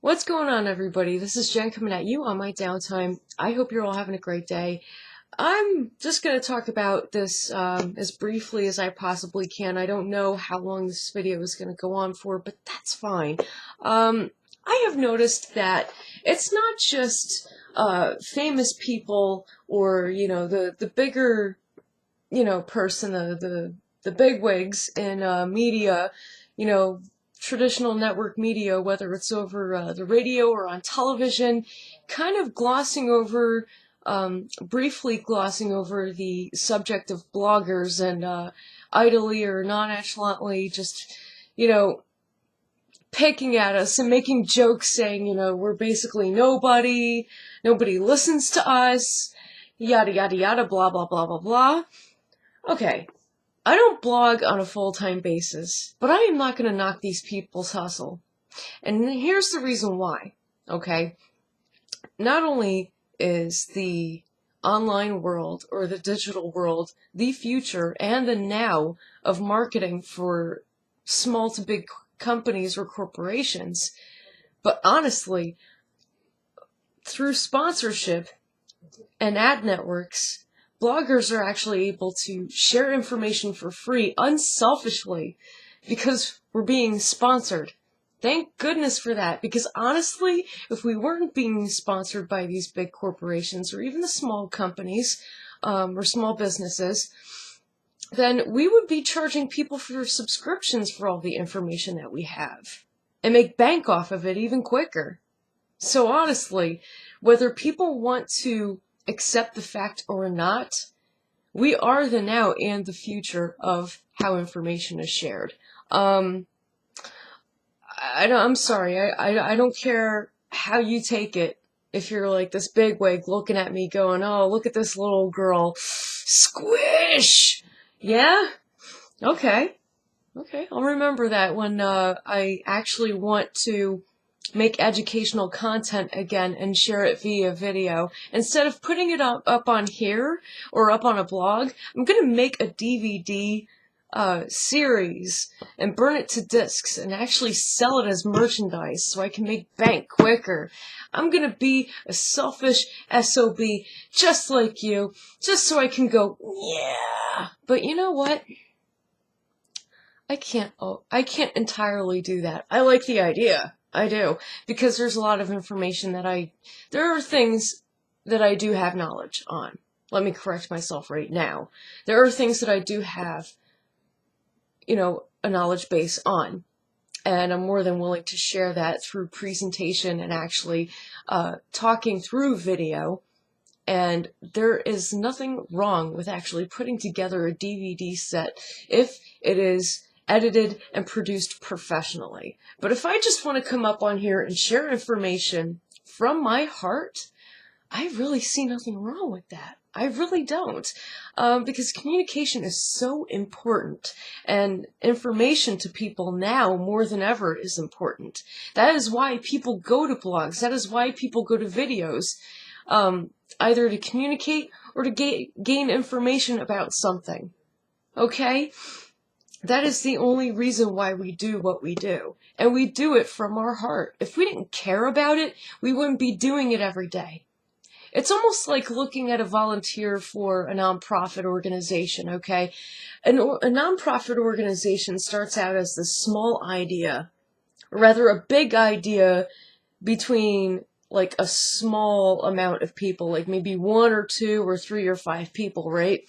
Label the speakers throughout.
Speaker 1: What's going on, everybody? This is Jen coming at you on my downtime. I hope you're all having a great day. I'm just going to talk about this as briefly as I possibly can. I don't know how long this video is going to go on for, but that's fine. I have noticed that it's not just famous people or, the bigger, person, the bigwigs in media, traditional network media, whether it's over the radio or on television, kind of briefly glossing over the subject of bloggers and idly or nonchalantly just, picking at us and making jokes saying, we're basically nobody listens to us, yada, yada, yada, blah, blah, blah, blah, blah. Okay. I don't blog on a full-time basis, but I am not going to knock these people's hustle. And here's the reason why, okay? Not only is the online world or the digital world the future and the now of marketing for small to big companies or corporations, but honestly, through sponsorship and ad networks, bloggers are actually able to share information for free, unselfishly, because we're being sponsored. Thank goodness for that, because honestly, if we weren't being sponsored by these big corporations or even the small companies or small businesses, then we would be charging people for subscriptions for all the information that we have and make bank off of it even quicker. So honestly, whether people want to accept the fact or not, we are the now and the future of how information is shared. I'm sorry, I don't care how you take it. If you're like this bigwig looking at me going, oh, look at this little girl, squish! Yeah? Okay, I'll remember that when I actually want to make educational content again and share it via video. Instead of putting it up on here or up on a blog, I'm going to make a DVD series and burn it to discs and actually sell it as merchandise so I can make bank quicker. I'm going to be a selfish SOB just like you, just so I can go, yeah. But you know what? I can't entirely do that. I like the idea. I do, because there's a lot of information there are things that I do have knowledge on. Let me correct myself right now. There are things that I do have, a knowledge base on, and I'm more than willing to share that through presentation and actually talking through video. And there is nothing wrong with actually putting together a DVD set if it is edited and produced professionally. But if I just want to come up on here and share information from my heart, I really see nothing wrong with that. I really don't. Because communication is so important, and information to people now more than ever is important. That is why people go to blogs. That is why people go to videos, either to communicate or to gain information about something. Okay? That is the only reason why we do what we do. And we do it from our heart. If we didn't care about it, we wouldn't be doing it every day. It's almost like looking at a volunteer for a nonprofit organization, okay? A nonprofit organization starts out as this small idea, or rather a big idea between like a small amount of people, like maybe 1 or 2 or 3 or 5 people, right?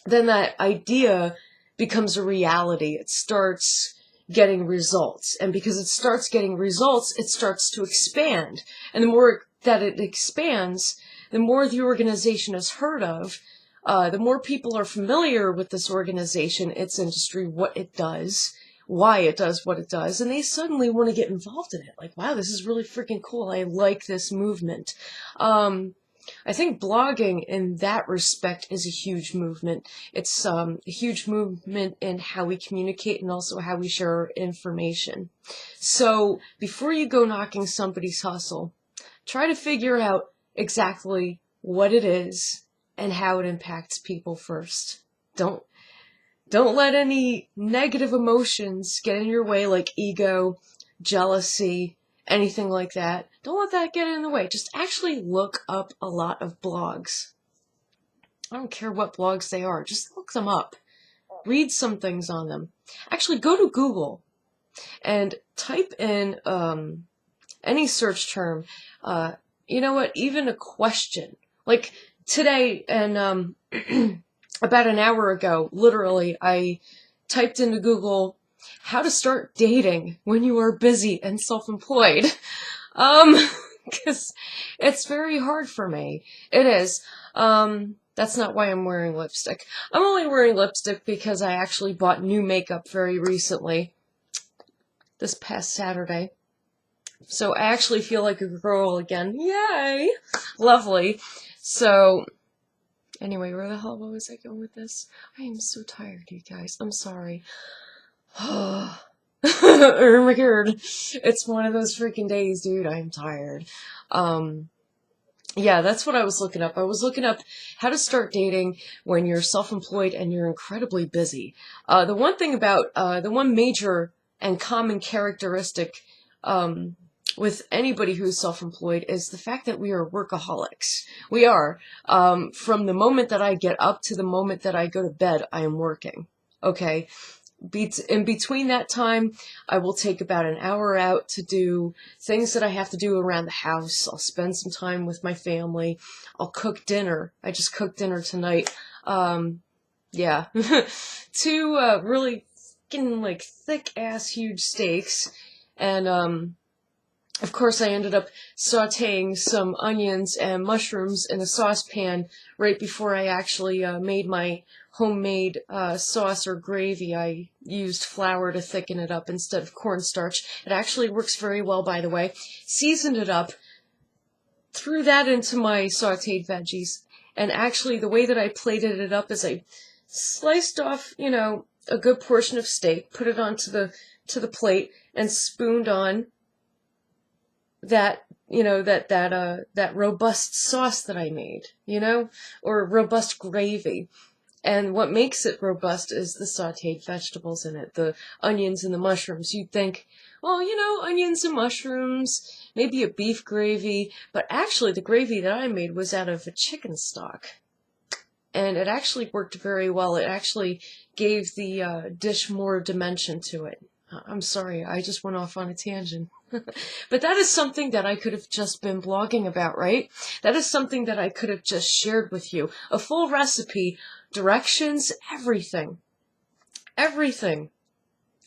Speaker 1: Then that idea becomes a reality. It starts getting results. And because it starts getting results, it starts to expand. And the more that it expands, the more the organization is heard of, the more people are familiar with this organization, its industry, what it does, why it does what it does, and they suddenly want to get involved in it. Like, wow, this is really freaking cool. I like this movement. I think blogging in that respect is a huge movement. It's a huge movement in how we communicate and also how we share our information. So before you go knocking somebody's hustle, try to figure out exactly what it is and how it impacts people first. Don't let any negative emotions get in your way, like ego, jealousy, anything like that. Don't let that get in the way. Just actually look up a lot of blogs. I don't care what blogs they are. Just look them up. Read some things on them. Actually, go to Google and type in any search term. You know what? Even a question. Like today and about an hour ago, literally, I typed into Google how to start dating when you are busy and self-employed. Because it's very hard for me. It is. That's not why I'm wearing lipstick. I'm only wearing lipstick because I actually bought new makeup very recently. This past Saturday. So I actually feel like a girl again. Yay! Lovely. So, anyway, where the hell was I going with this? I am so tired, you guys. I'm sorry. Oh my god. It's one of those freaking days, dude. I am tired. Yeah, that's what I was looking up. I was looking up how to start dating when you're self-employed and you're incredibly busy. The one thing about, the one major and common characteristic with anybody who's self-employed is the fact that we are workaholics. We are. From the moment that I get up to the moment that I go to bed, I am working. Okay? In between that time, I will take about an hour out to do things that I have to do around the house. I'll spend some time with my family. I'll cook dinner. I just cooked dinner tonight. Yeah. Two really fucking like thick-ass huge steaks. And of course I ended up sauteing some onions and mushrooms in a saucepan right before I actually made my homemade sauce or gravy. I used flour to thicken it up instead of cornstarch. It actually works very well, by the way. Seasoned it up, threw that into my sauteed veggies, and actually the way that I plated it up is I sliced off, you know, a good portion of steak, put it onto the plate, and spooned on that, you know, that robust sauce that I made, you know, or robust gravy. And what makes it robust is the sauteed vegetables in it, the onions and the mushrooms. You'd think, well, you know, onions and mushrooms, maybe a beef gravy, but actually the gravy that I made was out of a chicken stock. And it actually worked very well. It actually gave the dish more dimension to it. I'm sorry, I just went off on a tangent. But that is something that I could have just been blogging about, right? That is something that I could have just shared with you. A full recipe, directions, everything. Everything.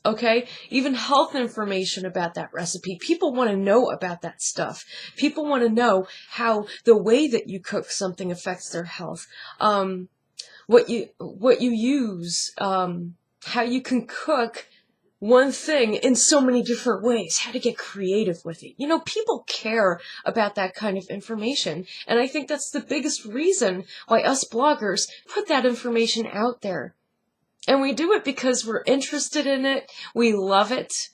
Speaker 1: Okay? Even health information about that recipe. People want to know about that stuff. People want to know how the way that you cook something affects their health. What you use, how you can cook one thing in so many different ways, how to get creative with it. You know, people care about that kind of information. And I think that's the biggest reason why us bloggers put that information out there. And we do it because we're interested in it, we love it,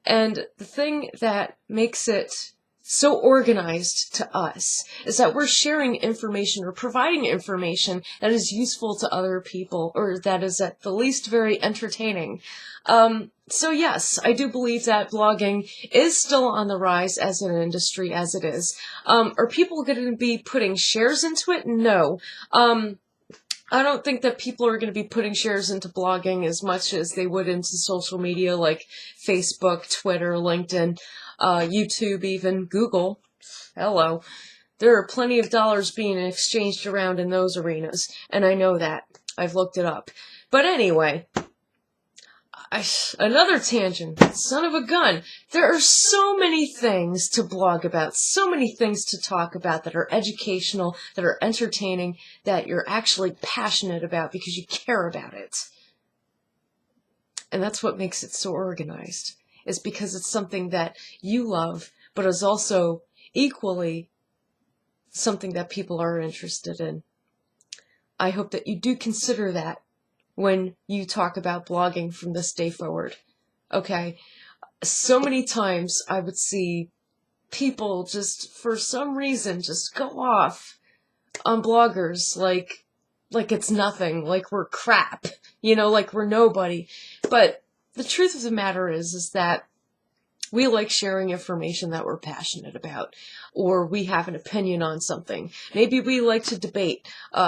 Speaker 1: and the thing that makes it so organized to us is that we're sharing information or providing information that is useful to other people, or that is at the least very entertaining. So yes, I do believe that blogging is still on the rise as an industry as it is. Are people going to be putting shares into it? No. I don't think that people are going to be putting shares into blogging as much as they would into social media like Facebook, Twitter, LinkedIn, YouTube, even Google. Hello. There are plenty of dollars being exchanged around in those arenas, and I know that. I've looked it up. But anyway, another tangent. Son of a gun. There are so many things to blog about, so many things to talk about that are educational, that are entertaining, that you're actually passionate about because you care about it. And that's what makes it so organized, is because it's something that you love, but is also equally something that people are interested in. I hope that you do consider that when you talk about blogging from this day forward. Okay? So many times I would see people just, for some reason, just go off on bloggers like it's nothing, like we're crap, you know, like we're nobody. But the truth of the matter is that We like sharing information that we're passionate about, or we have an opinion on something. Maybe we like to debate.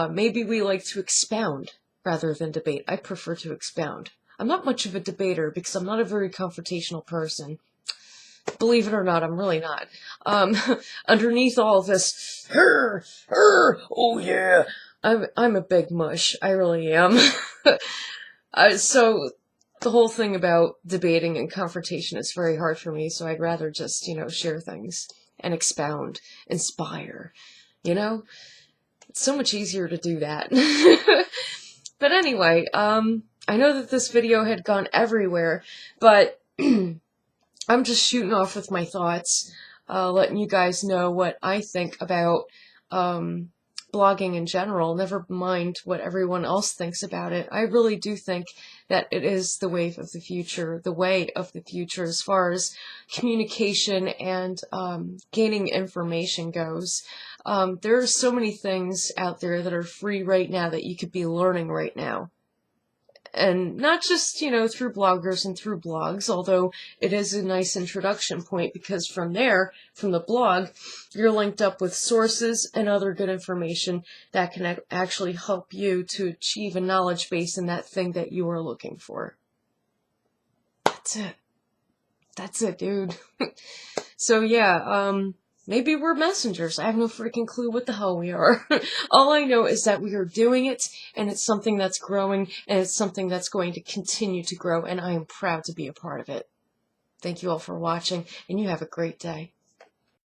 Speaker 1: Maybe we like to expound rather than debate. I prefer to expound. I'm not much of a debater because I'm not a very confrontational person. Believe it or not, I'm really not. Um, Underneath all of this, oh yeah, I'm a big mush. I really am. So the whole thing about debating and confrontation is very hard for me, so I'd rather just, share things and expound, inspire, you know? It's so much easier to do that. But anyway, I know that this video had gone everywhere, but I'm just shooting off with my thoughts, letting you guys know what I think about blogging in general, never mind what everyone else thinks about it. I really do think that it is the wave of the future, the way of the future as far as communication and gaining information goes. There are so many things out there that are free right now that you could be learning right now. And not just, through bloggers and through blogs, although it is a nice introduction point because from there, from the blog, you're linked up with sources and other good information that can actually help you to achieve a knowledge base in that thing that you are looking for. That's it. That's it, dude. So yeah, maybe we're messengers. I have no freaking clue what the hell we are. All I know is that we are doing it, and it's something that's growing, and it's something that's going to continue to grow, and I am proud to be a part of it. Thank you all for watching, and you have a great day.